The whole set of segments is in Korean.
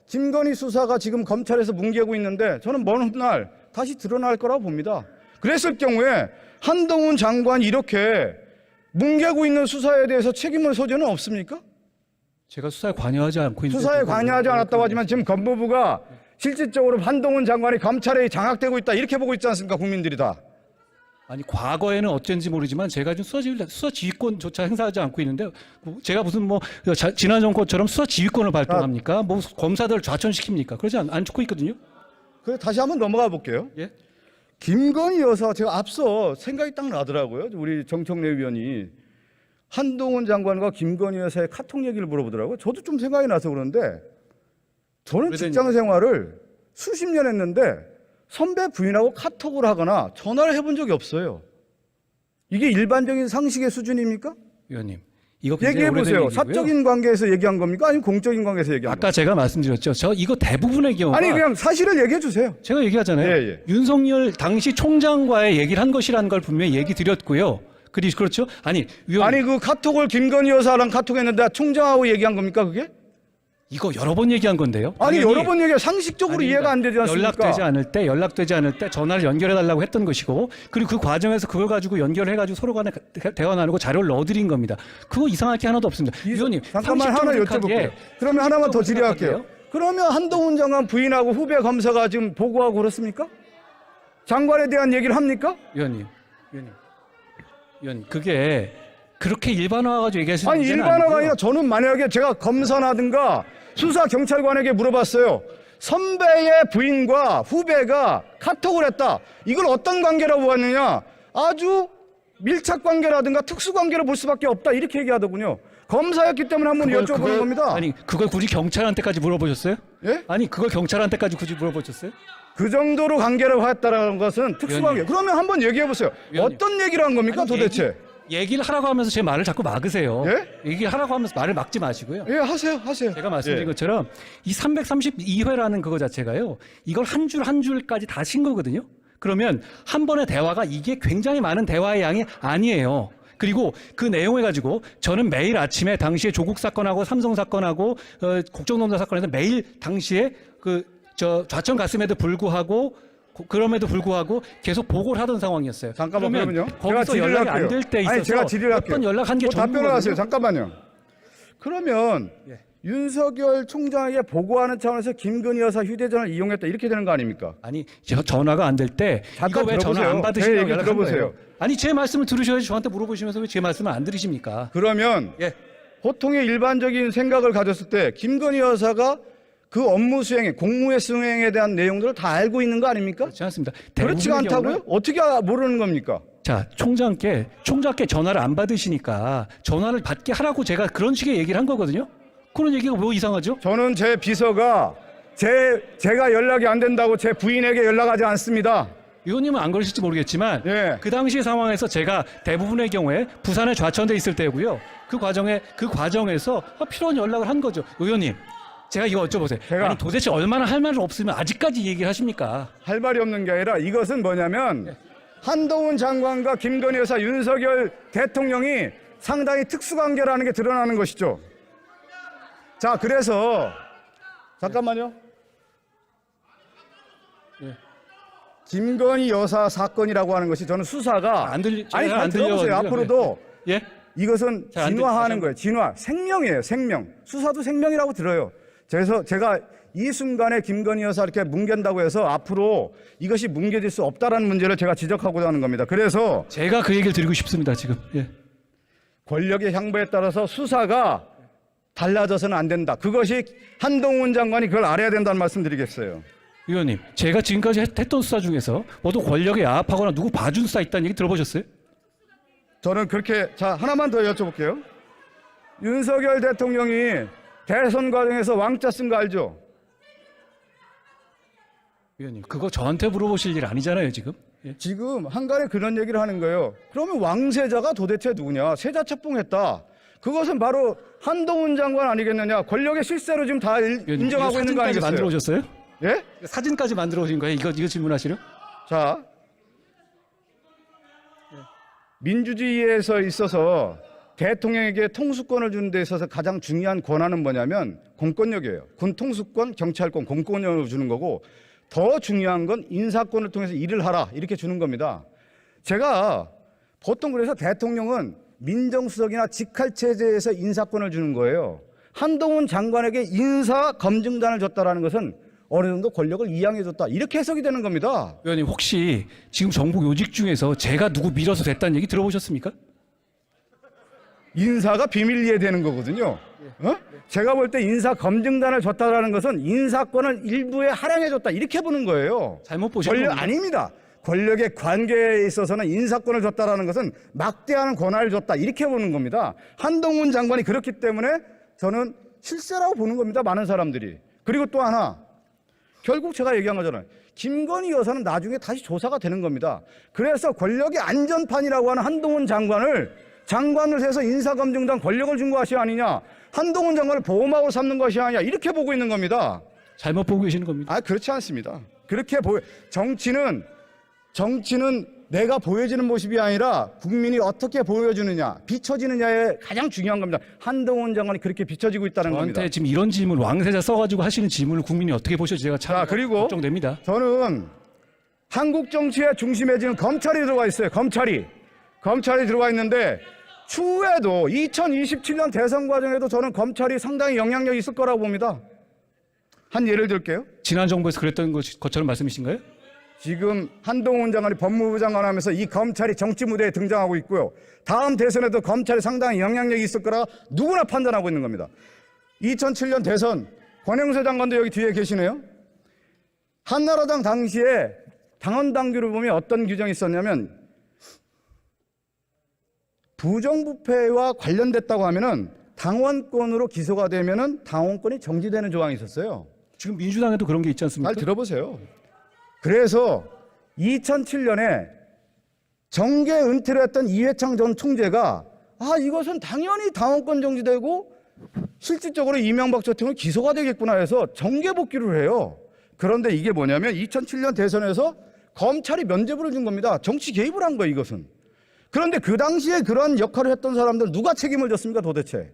김건희 수사가 지금 검찰에서 뭉개고 있는데 저는 먼 훗날 다시 드러날 거라고 봅니다. 그랬을 경우에 한동훈 장관이 이렇게 뭉개고 있는 수사에 대해서 책임을 소재는 없습니까? 제가 수사에 관여하지 않고 있는데 수사에 관여하지 않았다고 하지만 지금 법무부가 실질적으로 한동훈 장관이 검찰에 장악되고 있다 이렇게 보고 있지 않습니까? 국민들이 다. 아니 과거에는 어쩐지 모르지만 제가 지금 수사 지휘권조차 행사하지 않고 있는데 제가 무슨 뭐 지난 정권처럼 수사 지휘권을 발동합니까? 뭐 검사들을 좌천시킵니까? 그러지 않고 있거든요. 그래 다시 한번 넘어가 볼게요. 예? 김건희 여사 제가 앞서 생각이 딱 나더라고요. 우리 정청래 위원이 한동훈 장관과 김건희 여사의 카톡 얘기를 물어보더라고요. 저도 좀 생각이 나서 그러는데 저는 직장 생활을 수십 년 했는데 선배 부인하고 카톡을 하거나 전화를 해본 적이 없어요. 이게 일반적인 상식의 수준입니까? 위원님, 이거 얘기해 보세요. 사적인 관계에서 얘기한 겁니까? 아니면 공적인 관계에서 얘기한 겁니까? 아까 제가 말씀드렸죠. 저 이거 대부분의 경우가 아니 그냥 사실을 얘기해 주세요. 제가 얘기하잖아요. 예. 윤석열 당시 총장과의 얘기를 한 것이라는 걸 분명히 얘기 드렸고요. 그렇죠? 아니 위원님, 아니 그 카톡을 김건희 여사랑 카톡했는데 총장하고 얘기한 겁니까 그게? 이거 여러 번 얘기한 건데요. 아니 당연히 여러 번 얘기해 상식적으로 아닙니다. 이해가 안 되지 않습니까? 연락되지 않을 때 전화를 연결해 달라고 했던 것이고, 그리고 그 과정에서 그걸 가지고 연결해 가지고 서로 간에 대화 나누고 자료를 넣어드린 겁니다. 그거 이상할 게 하나도 없습니다. 위원님, 잠깐만 하나 여쭤볼게요. 그러면 하나만 더 질의할게요. 그러면 한동훈 장관 부인하고 후배 검사가 지금 보고하고 그렇습니까? 장관에 대한 얘기를 합니까? 위원님, 그게 그렇게 일반화가지고 얘기하시는 아니 문제는 일반화가 아니고요. 아니라 저는 만약에 제가 검사라든가 수사 경찰관에게 물어봤어요. 선배의 부인과 후배가 카톡을 했다. 이걸 어떤 관계라고 보았느냐? 아주 밀착 관계라든가 특수 관계로 볼 수밖에 없다. 이렇게 얘기하더군요. 검사였기 때문에 한번 여쭤보는 겁니다. 아니 그걸 굳이 경찰한테까지 물어보셨어요? 예? 아니 그걸 경찰한테까지 굳이 물어보셨어요? 그 정도로 관계를 했다라는 것은 특수 관계. 그러면 한번 얘기해 보세요. 위원님. 어떤 얘기를 한 겁니까 아니, 도대체? 얘기를 하라고 하면서 제 말을 자꾸 막으세요. 예? 얘기를 하라고 하면서 말을 막지 마시고요. 예, 하세요. 제가 말씀드린 예. 것처럼 이 332회라는 그거 자체가요. 이걸 한 줄 한 줄까지 다 친 거거든요. 그러면 한 번의 대화가 이게 굉장히 많은 대화의 양이 아니에요. 그리고 그 내용을 가지고 저는 매일 아침에 당시에 조국 사건하고 삼성 사건하고 국정농단 사건에서 매일 당시에 좌천 갔음에도 불구하고 그럼에도 불구하고 계속 보고를 하던 상황이었어요. 잠깐만 그러면요. 거기서 연락이 안 될 때 있어서 아니 제가 질의를 할게요. 몇번 연락한 게 답변을 하세요. 전부거든요. 잠깐만요. 그러면 예. 윤석열 총장에게 보고하는 차원에서 김건희 여사 휴대전화를 이용했다 이렇게 되는 거 아닙니까? 아니 전화가 안 될 때 이거 잠깐 왜 전화 들어보세요. 안 제 받으시냐고 얘기 연락한 들어보세요. 거예요. 아니 제 말씀을 들으셔야지 저한테 물어보시면서 왜 제 말씀을 안 들으십니까? 그러면 예. 보통의 일반적인 생각을 가졌을 때 김건희 여사가 그 업무 수행에 공무의 수행에 대한 내용들을 다 알고 있는 거 아닙니까? 그렇지 않습니다. 그렇지가 대부분의 않다고요? 어떻게 모르는 겁니까? 자, 총장께 전화를 안 받으시니까 전화를 받게 하라고 제가 그런 식의 얘기를 한 거거든요. 그런 얘기가 뭐 이상하죠? 저는 제 비서가 제가 연락이 안 된다고 제 부인에게 연락하지 않습니다. 의원님은 안 그러실지 모르겠지만 예. 그 당시 상황에서 제가 대부분의 경우에 부산에 좌천돼 있을 때고요. 그 과정에서 필요한 연락을 한 거죠. 의원님, 제가 이거 여쭤보세요. 아니 도대체 얼마나 할 말이 없으면 아직까지 얘기를 하십니까? 할 말이 없는 게 아니라 이것은 뭐냐면 한동훈 장관과 김건희 여사 윤석열 대통령이 상당히 특수관계라는 게 드러나는 것이죠. 자, 그래서 잠깐만요. 예. 김건희 여사 사건이라고 하는 것이 저는 수사가 안 들어보세요. 들려가지고요. 앞으로도 예? 이것은 잘안 진화하는 거예요. 진화. 생명이에요. 생명. 수사도 생명이라고 들어요. 그래서 제가 이 순간에 김건희 여사 이렇게 뭉갠다고 해서 앞으로 이것이 뭉개질 수 없다라는 문제를 제가 지적하고자 하는 겁니다. 그래서 제가 그 얘기를 드리고 싶습니다. 지금. 예. 권력의 향보에 따라서 수사가 달라져서는 안 된다. 그것이 한동훈 장관이 그걸 알아야 된다는 말씀 드리겠어요. 의원님, 제가 지금까지 했던 수사 중에서 모두 권력에 야합하거나 누구 봐준 수사 있다는 얘기 들어보셨어요? 저는 그렇게 하나만 더 여쭤볼게요. 윤석열 대통령이 대선 과정에서 왕자 쓴 거 알죠? 의원님, 그거 저한테 물어보실 일 아니잖아요, 지금. 예? 지금 한간에 그런 얘기를 하는 거예요. 그러면 왕세자가 도대체 누구냐? 세자책봉했다. 그것은 바로 한동훈 장관 아니겠느냐? 권력의 실세로 지금 다 인정하고 있는 거 사진까지 아니겠어요? 만들어 오셨어요? 예? 사진까지 만들어 오신 거예요? 이거 질문하시려? 자, 민주주의에서 있어서 대통령에게 통수권을 주는 데 있어서 가장 중요한 권한은 뭐냐면 공권력이에요. 군 통수권, 경찰권, 공권력을 주는 거고 더 중요한 건 인사권을 통해서 일을 하라 이렇게 주는 겁니다. 제가 보통 그래서 대통령은 민정수석이나 직할체제에서 인사권을 주는 거예요. 한동훈 장관에게 인사검증단을 줬다라는 것은 어느 정도 권력을 이양해 줬다 이렇게 해석이 되는 겁니다. 의원님 혹시 지금 정부 요직 중에서 제가 누구 밀어서 됐다는 얘기 들어보셨습니까? 인사가 비밀 이해되는 거거든요. 제가 볼 때 인사검증단을 줬다라는 것은 인사권을 일부에 할양해 줬다 이렇게 보는 거예요. 잘못 보신 겁니다. 아닙니다. 권력의 관계에 있어서는 인사권을 줬다라는 것은 막대한 권한을 줬다 이렇게 보는 겁니다. 한동훈 장관이 그렇기 때문에 저는 실세라고 보는 겁니다. 많은 사람들이. 그리고 또 하나 결국 제가 얘기한 거잖아요. 김건희 여사는 나중에 다시 조사가 되는 겁니다. 그래서 권력의 안전판이라고 하는 한동훈 장관을 해서 인사검증단 권력을 준 것이 아니냐, 한동훈 장관을 보호막으로 삼는 것이 아니냐 이렇게 보고 있는 겁니다. 잘못 보고 계시는 겁니다. 그렇지 않습니다. 그렇게 정치는 내가 보여지는 모습이 아니라 국민이 어떻게 보여주느냐, 비춰지느냐에 가장 중요한 겁니다. 한동훈 장관이 그렇게 비춰지고 있다는 겁니다. 저한테 지금 이런 질문 왕세자 써가지고 하시는 질문을 국민이 어떻게 보실지 제가 참 그리고 걱정됩니다. 저는 한국 정치의 중심에 지금 검찰이 들어가 있어요. 검찰이 들어가 있는데 추후에도 2027년 대선 과정에도 저는 검찰이 상당히 영향력이 있을 거라고 봅니다. 한 예를 들게요. 지난 정부에서 그랬던 것처럼 말씀이신가요? 지금 한동훈 장관이 법무부 장관 하면서 이 검찰이 정치 무대에 등장하고 있고요. 다음 대선에도 검찰이 상당히 영향력이 있을 거라 누구나 판단하고 있는 겁니다. 2007년 대선 권영세 장관도 여기 뒤에 계시네요. 한나라당 당시에 당원 당규를 보면 어떤 규정이 있었냐면 부정부패와 관련됐다고 하면은 당원권으로 기소가 되면은 당원권이 정지되는 조항이 있었어요. 지금 민주당에도 그런 게 있지 않습니까? 잘 들어보세요. 그래서 2007년에 정계 은퇴를 했던 이회창 전 총재가 이것은 당연히 당원권 정지되고 실질적으로 이명박 대통령이 기소가 되겠구나 해서 정계 복귀를 해요. 그런데 이게 뭐냐면 2007년 대선에서 검찰이 면죄부를 준 겁니다. 정치 개입을 한 거예요, 이것은. 그런데 그 당시에 그런 역할을 했던 사람들 누가 책임을 졌습니까, 도대체?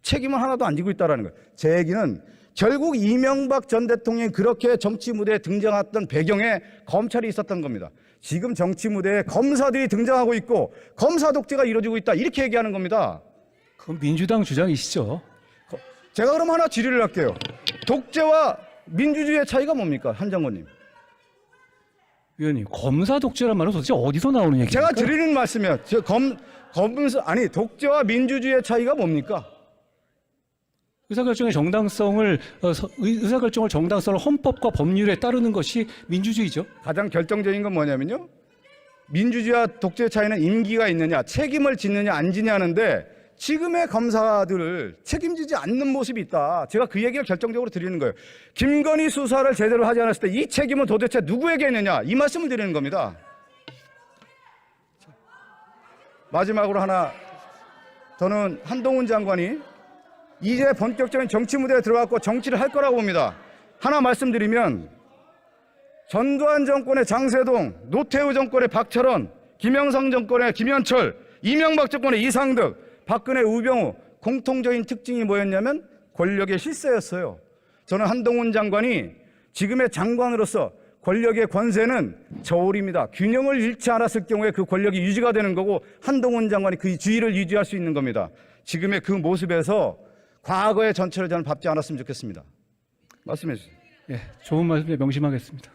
책임은 하나도 안 지고 있다는 거예요. 제 얘기는 결국 이명박 전 대통령이 그렇게 정치 무대에 등장했던 배경에 검찰이 있었던 겁니다. 지금 정치 무대에 검사들이 등장하고 있고 검사 독재가 이루어지고 있다 이렇게 얘기하는 겁니다. 그건 민주당 주장이시죠. 제가 그럼 하나 질의를 할게요. 독재와 민주주의의 차이가 뭡니까, 한 장관님? 위원님, 검사 독재란 말은 도대체 어디서 나오는 얘기입니까? 제가 드리는 말씀이에요. 독재와 민주주의의 차이가 뭡니까? 의사결정의 정당성을 헌법과 법률에 따르는 것이 민주주의죠. 가장 결정적인 건 뭐냐면요. 민주주의와 독재의 차이는 임기가 있느냐, 책임을 짓느냐 안 지냐는데 지금의 검사들을 책임지지 않는 모습이 있다. 제가 그 얘기를 결정적으로 드리는 거예요. 김건희 수사를 제대로 하지 않았을 때 이 책임은 도대체 누구에게 있느냐, 이 말씀을 드리는 겁니다. 마지막으로 하나, 저는 한동훈 장관이 이제 본격적인 정치 무대에 들어갔고 정치를 할 거라고 봅니다. 하나 말씀드리면 전두환 정권의 장세동, 노태우 정권의 박철원, 김영삼 정권의 김현철, 이명박 정권의 이상득, 박근혜 우병우 공통적인 특징이 뭐였냐면 권력의 실세였어요. 저는 한동훈 장관이 지금의 장관으로서 권력의 권세는 저울입니다. 균형을 잃지 않았을 경우에 그 권력이 유지가 되는 거고 한동훈 장관이 그 지위를 유지할 수 있는 겁니다. 지금의 그 모습에서 과거의 전체를 저는 밟지 않았으면 좋겠습니다. 말씀해 주세요. 좋은 말씀에 명심하겠습니다.